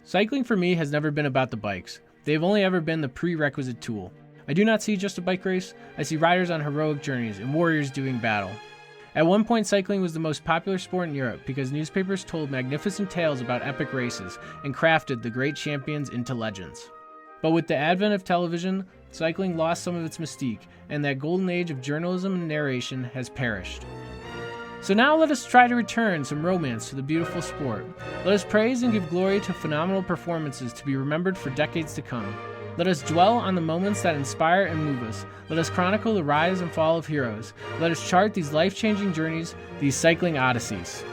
Cycling for me has never been about the bikes. They've only ever been the prerequisite tool. I do not see just a bike race, I see riders on heroic journeys and warriors doing battle. At one point, cycling was the most popular sport in Europe because newspapers told magnificent tales about epic races and crafted the great champions into legends. But with the advent of television, cycling lost some of its mystique, and that golden age of journalism and narration has perished. So now let us try to return some romance to the beautiful sport. Let us praise and give glory to phenomenal performances to be remembered for decades to come. Let us dwell on the moments that inspire and move us. Let us chronicle the rise and fall of heroes. Let us chart these life-changing journeys, these cycling odysseys.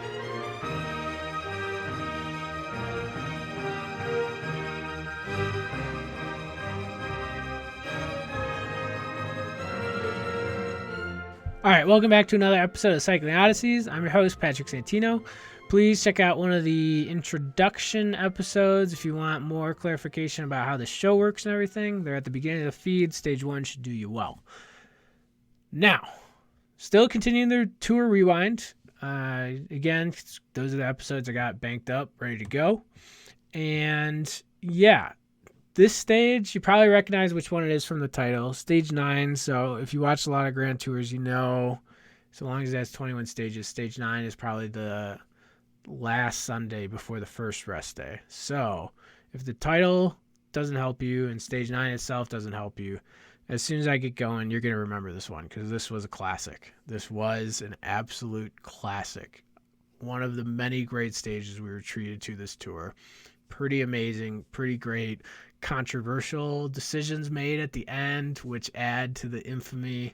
All right, welcome back to another episode of Cycling Odysseys. I'm your host, Patrick Santino. Please check out one of the introduction episodes if you want more clarification about how the show works and everything. They're at the beginning of the feed. Stage 1 should do you well. Now, still continuing their tour rewind. Again, those are the episodes I got banked up, ready to go. And yeah, this stage, you probably recognize which one it is from the title. Stage 9, so if you watch a lot of Grand Tours, you know, so long as it has 21 stages, Stage 9 is probably the last Sunday before the first rest day. So if the title doesn't help you and Stage 9 itself doesn't help you, as soon as I get going, you're going to remember this one because this was a classic. This was an absolute classic. One of the many great stages we were treated to this tour. Pretty amazing, pretty great. Controversial decisions made at the end, which add to the infamy.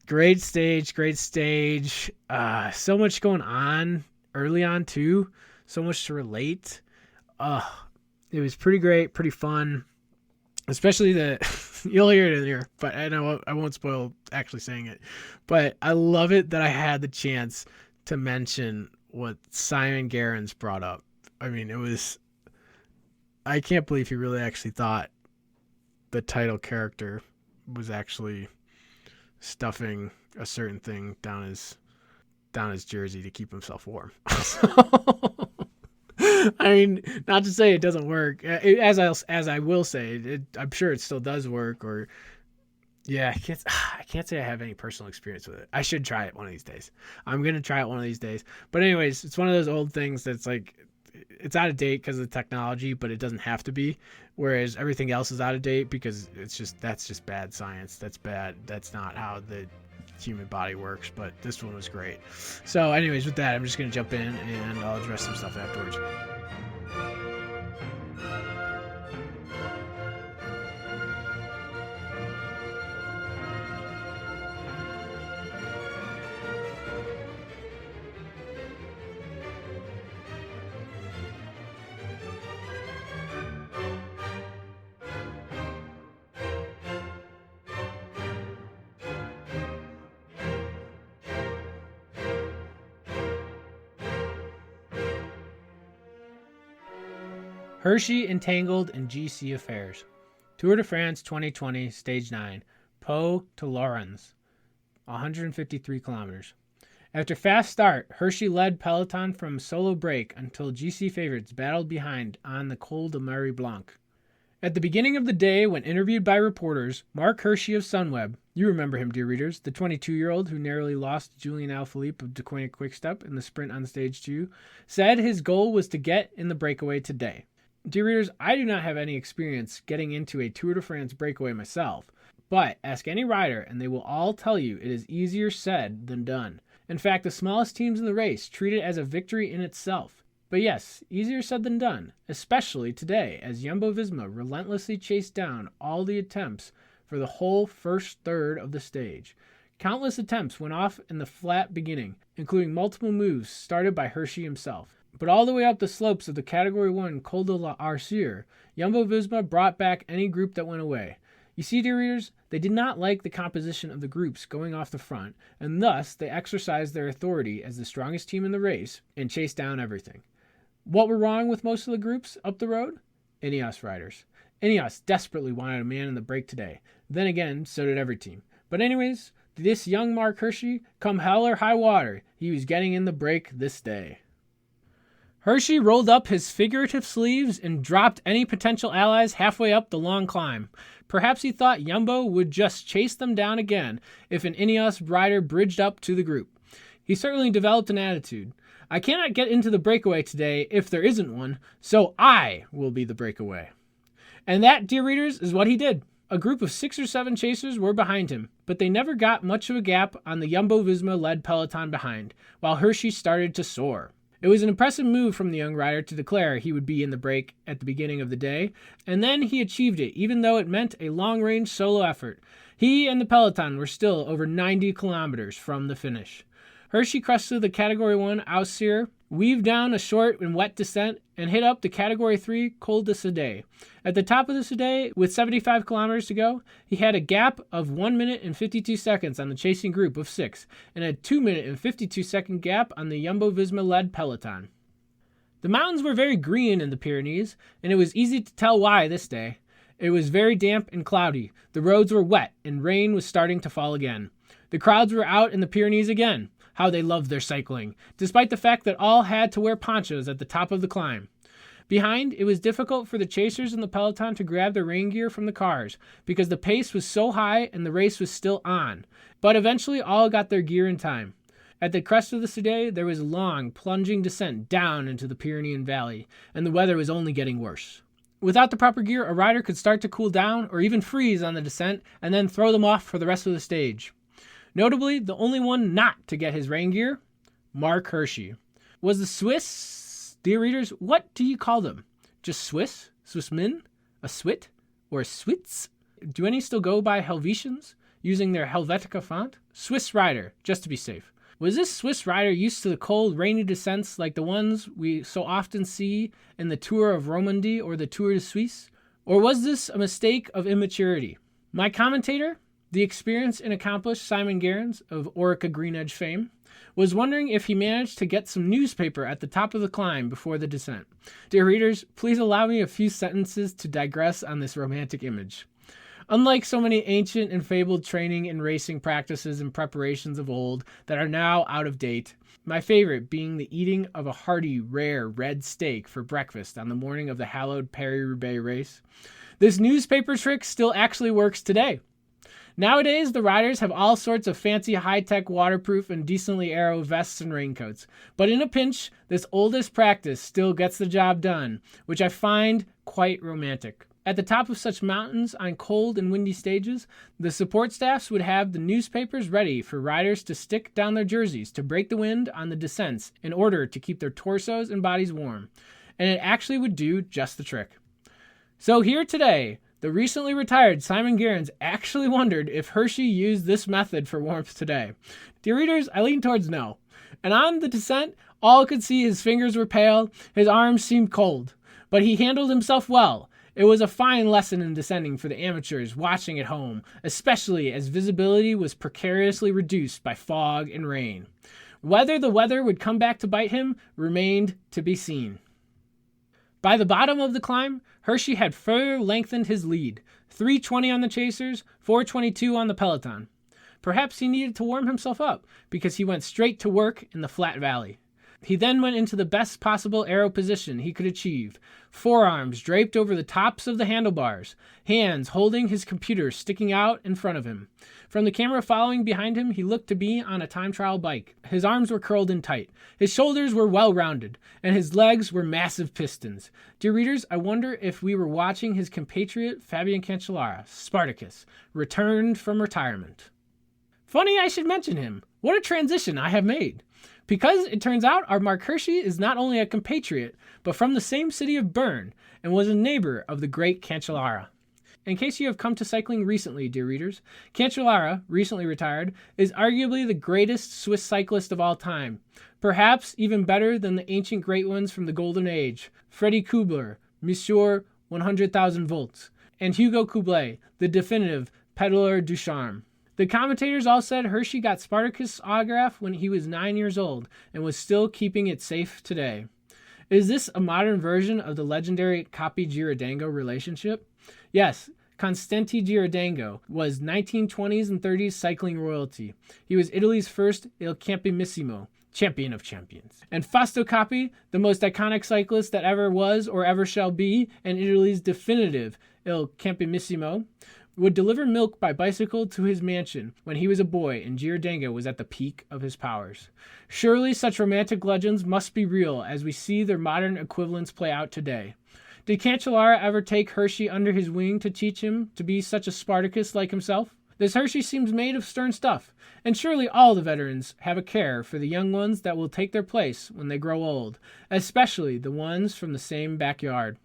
Great stage. So much going on early on too. So much to relate. It was pretty great, pretty fun. Especially you'll hear it in here, but I won't spoil actually saying it. But I love it that I had the chance to mention what Simon Gerrans brought up. I mean, I can't believe he really actually thought the title character was actually stuffing a certain thing down his jersey to keep himself warm. I mean, not to say it doesn't work. As I will say, I'm sure it still does work. Or yeah, I can't say I have any personal experience with it. I should try it one of these days. I'm gonna try it one of these days. But anyways, it's one of those old things that's like, it's out of date because of the technology, but it doesn't have to be. Whereas everything else is out of date because that's just bad science. That's bad. That's not how the human body works. But this one was great. So anyways, with that, I'm just going to jump in and I'll address some stuff afterwards. Hirschi, Entangled, and GC Affairs. Tour de France 2020, Stage 9. Pau to Lorens, 153 kilometers. After fast start, Hirschi led peloton from solo break until GC favorites battled behind on the Col de Marie Blanc. At the beginning of the day, when interviewed by reporters, Mark Hirschi of Sunweb, you remember him, dear readers, the 22-year-old who narrowly lost Julian Alaphilippe of Deceuninck Quickstep in the sprint on Stage 2, said his goal was to get in the breakaway today. Dear readers, I do not have any experience getting into a Tour de France breakaway myself, but ask any rider and they will all tell you it is easier said than done. In fact, the smallest teams in the race treat it as a victory in itself. But yes, easier said than done, especially today as Jumbo-Visma relentlessly chased down all the attempts for the whole first third of the stage. Countless attempts went off in the flat beginning, including multiple moves started by Hirschi himself. But all the way up the slopes of the Category 1 Col de l'Arcière, Jumbo-Visma brought back any group that went away. You see, dear readers, they did not like the composition of the groups going off the front, and thus they exercised their authority as the strongest team in the race and chased down everything. What were wrong with most of the groups up the road? Ineos riders. Ineos desperately wanted a man in the break today. Then again, so did every team. But anyways, this young Mark Hirschi, come hell or high water, he was getting in the break this day. Hirschi rolled up his figurative sleeves and dropped any potential allies halfway up the long climb. Perhaps he thought Jumbo would just chase them down again if an Ineos rider bridged up to the group. He certainly developed an attitude. I cannot get into the breakaway today if there isn't one, so I will be the breakaway. And that, dear readers, is what he did. A group of 6 or 7 chasers were behind him, but they never got much of a gap on the Jumbo-Visma-led peloton behind, while Hirschi started to soar. It was an impressive move from the young rider to declare he would be in the break at the beginning of the day, and then he achieved it, even though it meant a long-range solo effort. He and the peloton were still over 90 kilometers from the finish. Hirschi crested the Category 1 Ausir, weaved down a short and wet descent, and hit up the Category 3 Col de Sade. At the top of the Sade, with 75 kilometers to go, he had a gap of 1 minute and 52 seconds on the chasing group of 6, and a 2 minute and 52 second gap on the Jumbo-Visma-led peloton. The mountains were very green in the Pyrenees, and it was easy to tell why this day. It was very damp and cloudy, the roads were wet, and rain was starting to fall again. The crowds were out in the Pyrenees again. How they loved their cycling, despite the fact that all had to wear ponchos at the top of the climb. Behind, it was difficult for the chasers in the peloton to grab their rain gear from the cars, because the pace was so high and the race was still on. But eventually all got their gear in time. At the crest of the Sade, there was a long, plunging descent down into the Pyrenean Valley, and the weather was only getting worse. Without the proper gear, a rider could start to cool down or even freeze on the descent and then throw them off for the rest of the stage. Notably, the only one not to get his rain gear, Mark Hirschi. Was the Swiss, dear readers, what do you call them? Just Swiss? Swissmen? A Swit? Or a Switz? Do any still go by Helvetians, using their Helvetica font? Swiss rider, just to be safe. Was this Swiss rider used to the cold, rainy descents like the ones we so often see in the Tour of Romandie or the Tour de Suisse? Or was this a mistake of immaturity? My commentator, the experienced and accomplished Simon Gerrans of Orica Green Edge fame, was wondering if he managed to get some newspaper at the top of the climb before the descent. Dear readers, please allow me a few sentences to digress on this romantic image. Unlike so many ancient and fabled training and racing practices and preparations of old that are now out of date, my favorite being the eating of a hearty, rare red steak for breakfast on the morning of the hallowed Paris-Roubaix race, this newspaper trick still actually works today. Nowadays, the riders have all sorts of fancy high-tech waterproof and decently aero vests and raincoats. But in a pinch, this oldest practice still gets the job done, which I find quite romantic. At the top of such mountains on cold and windy stages, the support staffs would have the newspapers ready for riders to stick down their jerseys to break the wind on the descents in order to keep their torsos and bodies warm. And it actually would do just the trick. So here today, the recently retired Simon Gerrans actually wondered if Hirschi used this method for warmth today. Dear readers, I lean towards no. And on the descent, all could see his fingers were pale, his arms seemed cold. But he handled himself well. It was a fine lesson in descending for the amateurs watching at home, especially as visibility was precariously reduced by fog and rain. Whether the weather would come back to bite him remained to be seen. By the bottom of the climb, Hirschi had further lengthened his lead, 3:20 on the chasers, 4:22 on the peloton. Perhaps he needed to warm himself up, because he went straight to work in the flat valley. He then went into the best possible aero position he could achieve, forearms draped over the tops of the handlebars, hands holding his computer sticking out in front of him. From the camera following behind him, he looked to be on a time trial bike. His arms were curled in tight, his shoulders were well rounded, and his legs were massive pistons. Dear readers, I wonder if we were watching his compatriot Fabian Cancellara, Spartacus, returned from retirement. Funny I should mention him. What a transition I have made. Because it turns out our Mark Hirschi is not only a compatriot, but from the same city of Bern, and was a neighbor of the great Cancellara. In case you have come to cycling recently, dear readers, Cancellara, recently retired, is arguably the greatest Swiss cyclist of all time. Perhaps even better than the ancient great ones from the Golden Age, Freddy Kubler, Monsieur 100,000 volts, and Hugo Kublet, the definitive peddler du charme. The commentators all said Hirschi got Spartacus' autograph when he was 9 years old and was still keeping it safe today. Is this a modern version of the legendary Coppi-Girardengo relationship? Yes, Constanti Girardengo was 1920s and 30s cycling royalty. He was Italy's first Il Campionissimo, champion of champions. And Fausto Coppi, the most iconic cyclist that ever was or ever shall be, and Italy's definitive Il Campionissimo, would deliver milk by bicycle to his mansion when he was a boy and Giordano was at the peak of his powers. Surely such romantic legends must be real as we see their modern equivalents play out today. Did Cancellara ever take Hirschi under his wing to teach him to be such a Spartacus like himself? This Hirschi seems made of stern stuff, and surely all the veterans have a care for the young ones that will take their place when they grow old, especially the ones from the same backyard.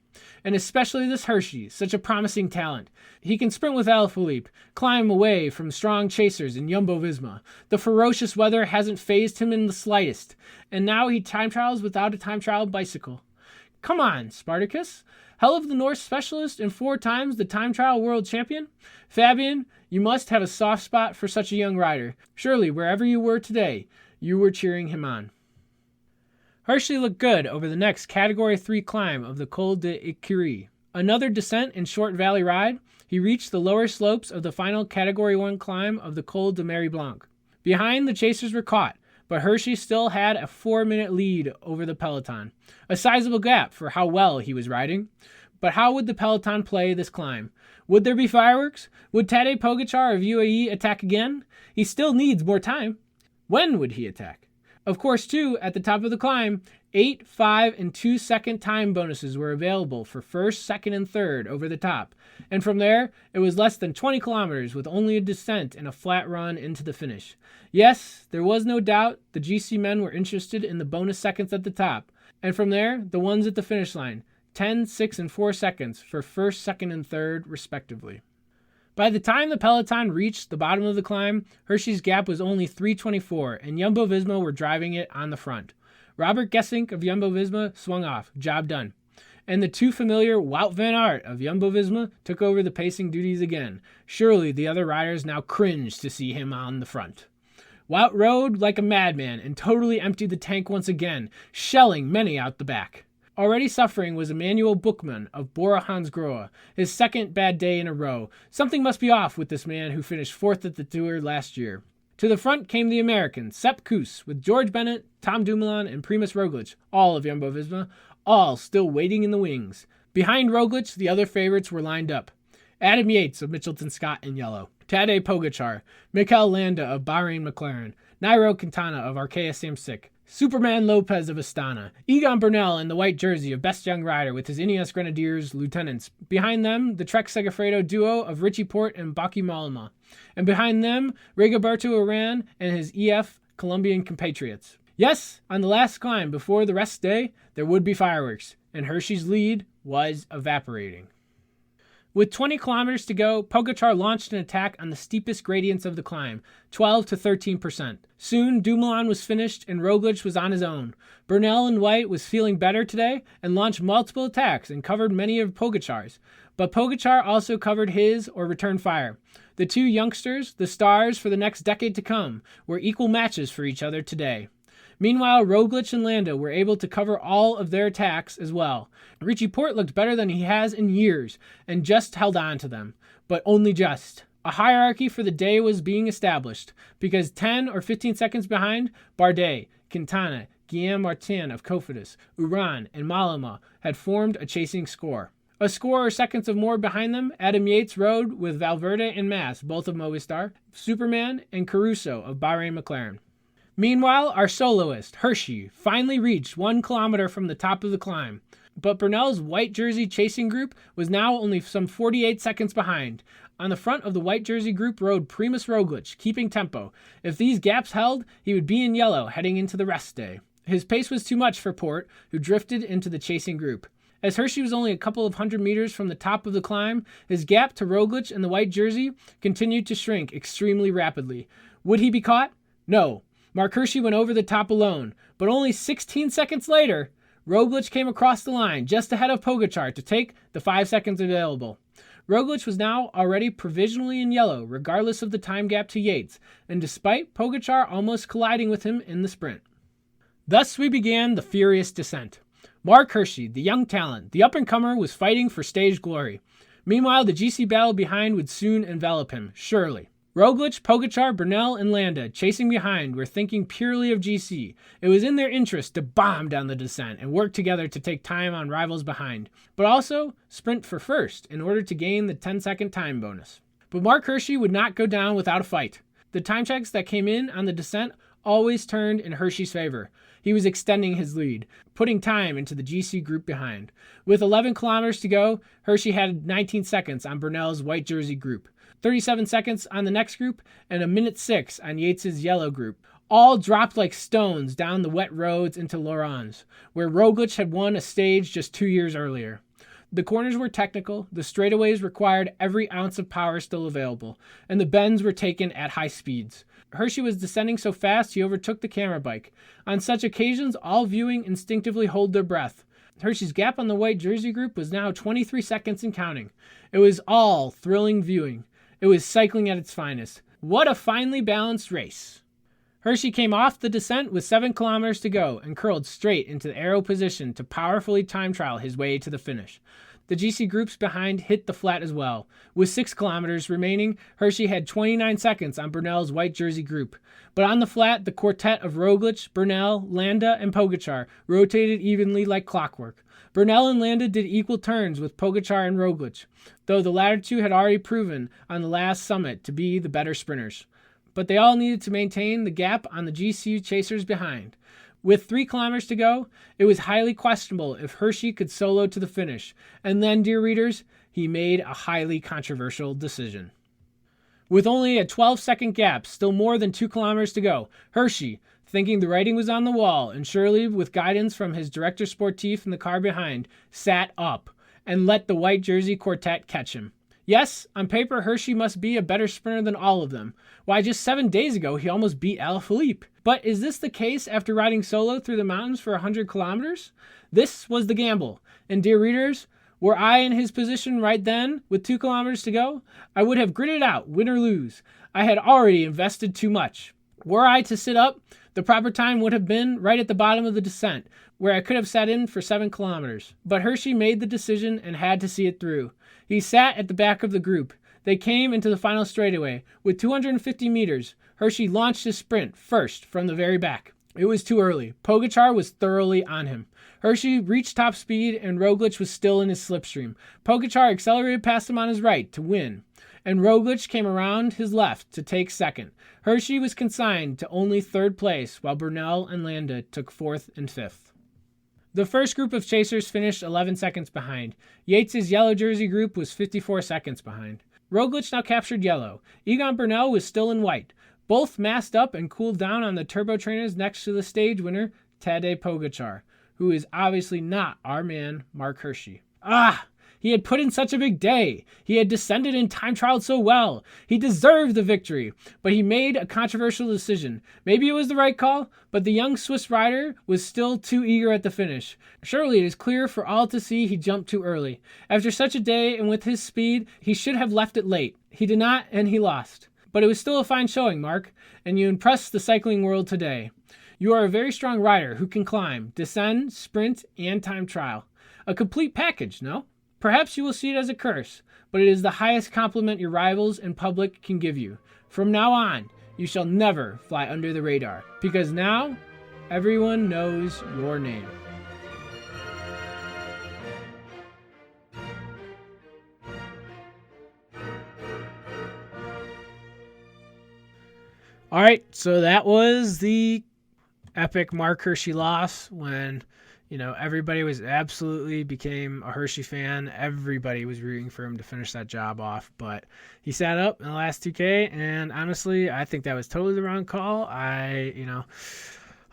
And especially this Hirschi, such a promising talent. He can sprint with Alaphilippe, climb away from strong chasers in Jumbo-Visma. The ferocious weather hasn't fazed him in the slightest, and now he time trials without a time trial bicycle. Come on, Spartacus. Hell of the North specialist and 4 times the time trial world champion? Fabian, you must have a soft spot for such a young rider. Surely, wherever you were today, you were cheering him on. Hirschi looked good over the next Category 3 climb of the Col d'Écurie. Another descent and short valley ride, he reached the lower slopes of the final Category 1 climb of the Col de Mary Blanc. Behind, the chasers were caught, but Hirschi still had a 4-minute lead over the peloton. A sizable gap for how well he was riding. But how would the peloton play this climb? Would there be fireworks? Would Tadej Pogačar of UAE attack again? He still needs more time. When would he attack? Of course, too, at the top of the climb, 8, 5, and 2-second time bonuses were available for first, second, and third over the top. And from there, it was less than 20 kilometers with only a descent and a flat run into the finish. Yes, there was no doubt the GC men were interested in the bonus seconds at the top. And from there, the ones at the finish line, 10, 6, and 4 seconds for first, second, and third, respectively. By the time the peloton reached the bottom of the climb, Hirschi's gap was only 3:24, and Jumbo-Visma were driving it on the front. Robert Gesink of Jumbo-Visma swung off, job done. And the too familiar Wout van Aert of Jumbo-Visma took over the pacing duties again. Surely the other riders now cringed to see him on the front. Wout rode like a madman and totally emptied the tank once again, shelling many out the back. Already suffering was Emmanuel Buchmann of Bora Hansgrohe, his second bad day in a row. Something must be off with this man who finished 4th at the Tour last year. To the front came the American, Sepp Kuss, with George Bennett, Tom Dumoulin, and Primož Roglic, all of Jumbo-Visma, all still waiting in the wings. Behind Roglic, the other favorites were lined up. Adam Yates of Mitchelton Scott in yellow, Tadej Pogačar, Mikel Landa of Bahrain McLaren, Nairo Quintana of Arkea Samsic, Superman Lopez of Astana, Egan Bernal in the white jersey of Best Young Rider with his Ineos Grenadiers lieutenants. Behind them, the Trek Segafredo duo of Richie Porte and Baki Mollema. And behind them, Rigoberto Urán and his EF Colombian compatriots. Yes, on the last climb before the rest day, there would be fireworks, and Hirschi's lead was evaporating. With 20 kilometers to go, Pogačar launched an attack on the steepest gradients of the climb, 12 to 13%. Soon, Dumoulin was finished and Roglic was on his own. Bernal in white was feeling better today and launched multiple attacks and covered many of Pogačar's. But Pogačar also covered his or returned fire. The two youngsters, the stars for the next decade to come, were equal matches for each other today. Meanwhile, Roglic and Landa were able to cover all of their attacks as well. Richie Porte looked better than he has in years and just held on to them, but only just. A hierarchy for the day was being established because 10 or 15 seconds behind, Bardet, Quintana, Guillaume Martin of Cofidis, Urán, and Mollema had formed a chasing score. A score or seconds of more behind them, Adam Yates rode with Valverde and Mas, both of Movistar, Superman, and Caruso of Bahrain McLaren. Meanwhile, our soloist, Hirschi, finally reached 1 kilometer from the top of the climb. But Bernal's white jersey chasing group was now only some 48 seconds behind. On the front of the white jersey group rode Primož Roglic, keeping tempo. If these gaps held, he would be in yellow heading into the rest day. His pace was too much for Porte, who drifted into the chasing group. As Hirschi was only a couple of 100 meters from the top of the climb, his gap to Roglic and the white jersey continued to shrink extremely rapidly. Would he be caught? No. Mark Hirschi went over the top alone, but only 16 seconds later, Roglic came across the line just ahead of Pogačar to take the 5 seconds available. Roglic was now already provisionally in yellow, regardless of the time gap to Yates, and despite Pogačar almost colliding with him in the sprint. Thus we began the furious descent. Mark Hirschi, the young talent, the up-and-comer, was fighting for stage glory. Meanwhile, the GC battle behind would soon envelop him, surely. Roglic, Pogačar, Bernal, and Landa, chasing behind, were thinking purely of GC. It was in their interest to bomb down the descent and work together to take time on rivals behind, but also sprint for first in order to gain the 10-second time bonus. But Mark Hirschi would not go down without a fight. The time checks that came in on the descent always turned in Hirschi's favor. He was extending his lead, putting time into the GC group behind. With 11 kilometers to go, Hirschi had 19 seconds on Bernal's white jersey group, 37 seconds on the next group, and a minute 6 on Yates's yellow group. All dropped like stones down the wet roads into Lorans, where Roglic had won a stage just 2 years earlier. The corners were technical, the straightaways required every ounce of power still available, and the bends were taken at high speeds. Hirschi was descending so fast he overtook the camera bike. On such occasions, all viewing instinctively hold their breath. Hirschi's gap on the white jersey group was now 23 seconds and counting. It was all thrilling viewing. It was cycling at its finest. What a finely balanced race. Hirschi came off the descent with 7 kilometers to go and curled straight into the arrow position to powerfully time trial his way to the finish. The GC groups behind hit the flat as well. With 6 kilometers remaining, Hirschi had 29 seconds on Bernal's white jersey group. But on the flat, the quartet of Roglic, Bernal, Landa, and Pogačar rotated evenly like clockwork. Bernal and Landa did equal turns with Pogačar and Roglic, though the latter two had already proven on the last summit to be the better sprinters. But they all needed to maintain the gap on the GC chasers behind. With 3 kilometers to go, it was highly questionable if Hirschi could solo to the finish. And then, dear readers, he made a highly controversial decision. With only a 12-second gap, still more than 2 kilometers to go, Hirschi, thinking the writing was on the wall, and surely with guidance from his director sportif in the car behind, sat up and let the white jersey quartet catch him. Yes, on paper, Hirschi must be a better sprinter than all of them. Why, just 7 days ago, he almost beat Alaphilippe. But is this the case after riding solo through the mountains for 100 kilometers? This was the gamble. And dear readers, were I in his position right then, with 2 kilometers to go, I would have gritted out, win or lose. I had already invested too much. Were I to sit up, the proper time would have been right at the bottom of the descent, where I could have sat in for 7 kilometers. But Hirschi made the decision and had to see it through. He sat at the back of the group. They came into the final straightaway. With 250 meters, Hirschi launched his sprint first from the very back. It was too early. Pogačar was thoroughly on him. Hirschi reached top speed and Roglic was still in his slipstream. Pogačar accelerated past him on his right to win, and Roglic came around his left to take second. Hirschi was consigned to only 3rd place, while Bernal and Landa took 4th and 5th. The first group of chasers finished 11 seconds behind. Yates's yellow jersey group was 54 seconds behind. Roglic now captured yellow. Egan Bernal was still in white. Both masked up and cooled down on the turbo trainers next to the stage winner, Tadej Pogačar, who is obviously not our man, Mark Hirschi. He had put in such a big day. He had descended and time trialed so well. He deserved the victory, but he made a controversial decision. Maybe it was the right call, but the young Swiss rider was still too eager at the finish. Surely it is clear for all to see he jumped too early. After such a day and with his speed, he should have left it late. He did not, and he lost. But it was still a fine showing, Mark, and you impressed the cycling world today. You are a very strong rider who can climb, descend, sprint, and time trial. A complete package, no? Perhaps you will see it as a curse, but it is the highest compliment your rivals and public can give you. From now on, you shall never fly under the radar, because now everyone knows your name. All right, so that was the epic Mark Hirschi loss when, everybody was absolutely became a Hirschi fan. Everybody was rooting for him to finish that job off, but he sat up in the last 2K, and honestly, I think that was totally the wrong call. I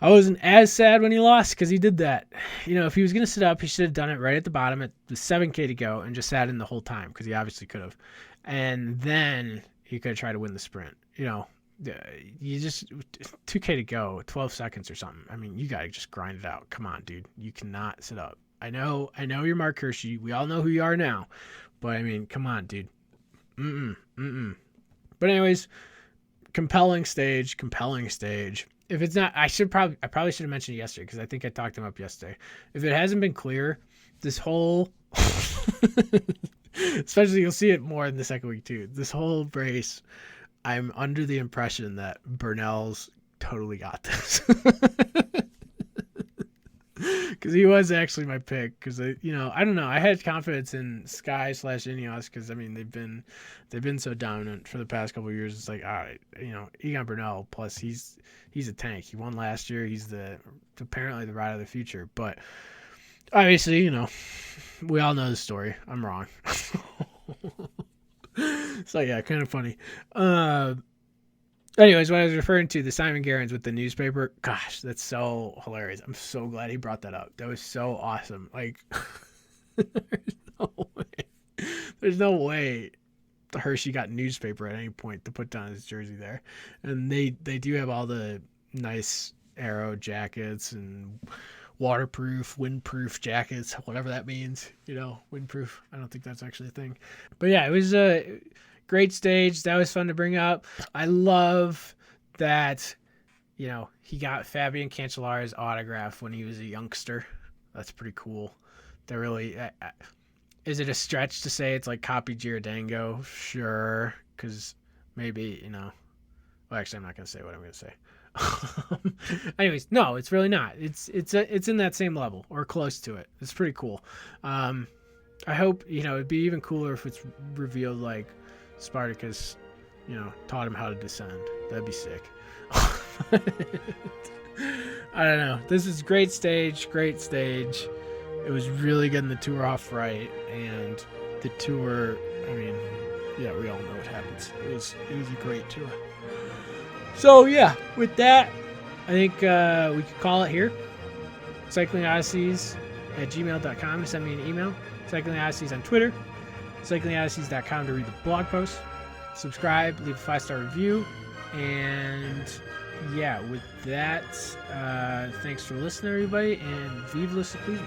wasn't as sad when he lost because he did that. If he was going to sit up, he should have done it right at the bottom at the 7K to go and just sat in the whole time because he obviously could have. And then he could have tried to win the sprint. You just 2K to go, 12 seconds or something. I mean, you got to just grind it out. Come on, dude. You cannot sit up. I know you're Mark Hirschi. We all know who you are now. But, I mean, come on, dude. But anyways, compelling stage. If it's not, I probably should have mentioned it yesterday because I think I talked him up yesterday. If it hasn't been clear, this whole, especially you'll see it more in the second week too, this whole race, I'm under the impression that Burnell's totally got this. Because he was actually my pick. Because I don't know. I had confidence in Sky / Ineos because I mean they've been so dominant for the past couple of years. It's like, all right, Egan Bernal. Plus he's a tank. He won last year. He's apparently the ride of the future. But obviously, we all know the story. I'm wrong. So yeah, kind of funny. Anyways, what I was referring to, the Simon Gerrans with the newspaper, gosh, that's so hilarious. I'm so glad he brought that up. That was so awesome. Like, there's no way the Hirschi got newspaper at any point to put down his jersey there. And they do have all the nice aero jackets and waterproof, windproof jackets, whatever that means. Windproof. I don't think that's actually a thing. But yeah, it was a great stage. That was fun to bring up. I love that, he got Fabian Cancellara's autograph when he was a youngster. That's pretty cool. That really, is it a stretch to say it's like copy Giordano? Sure, because maybe, well, actually, I'm not going to say what I'm going to say. Anyways, no, it's really not. It's in that same level or close to it. It's pretty cool. I hope, it'd be even cooler if it's revealed like Spartacus, taught him how to descend. That'd be sick. I don't know. This is great stage. It was really getting the tour off right, and the tour, I mean, yeah, we all know what happens. It was a great tour. So yeah, with that, I think we could call it here. CyclingOdysseys@gmail.com to send me an email. Cycling Odysseys on Twitter. CyclingOdysseys.com to read the blog post. Subscribe, leave a 5-star review, and yeah, with that, thanks for listening, everybody, and vive le cyclisme.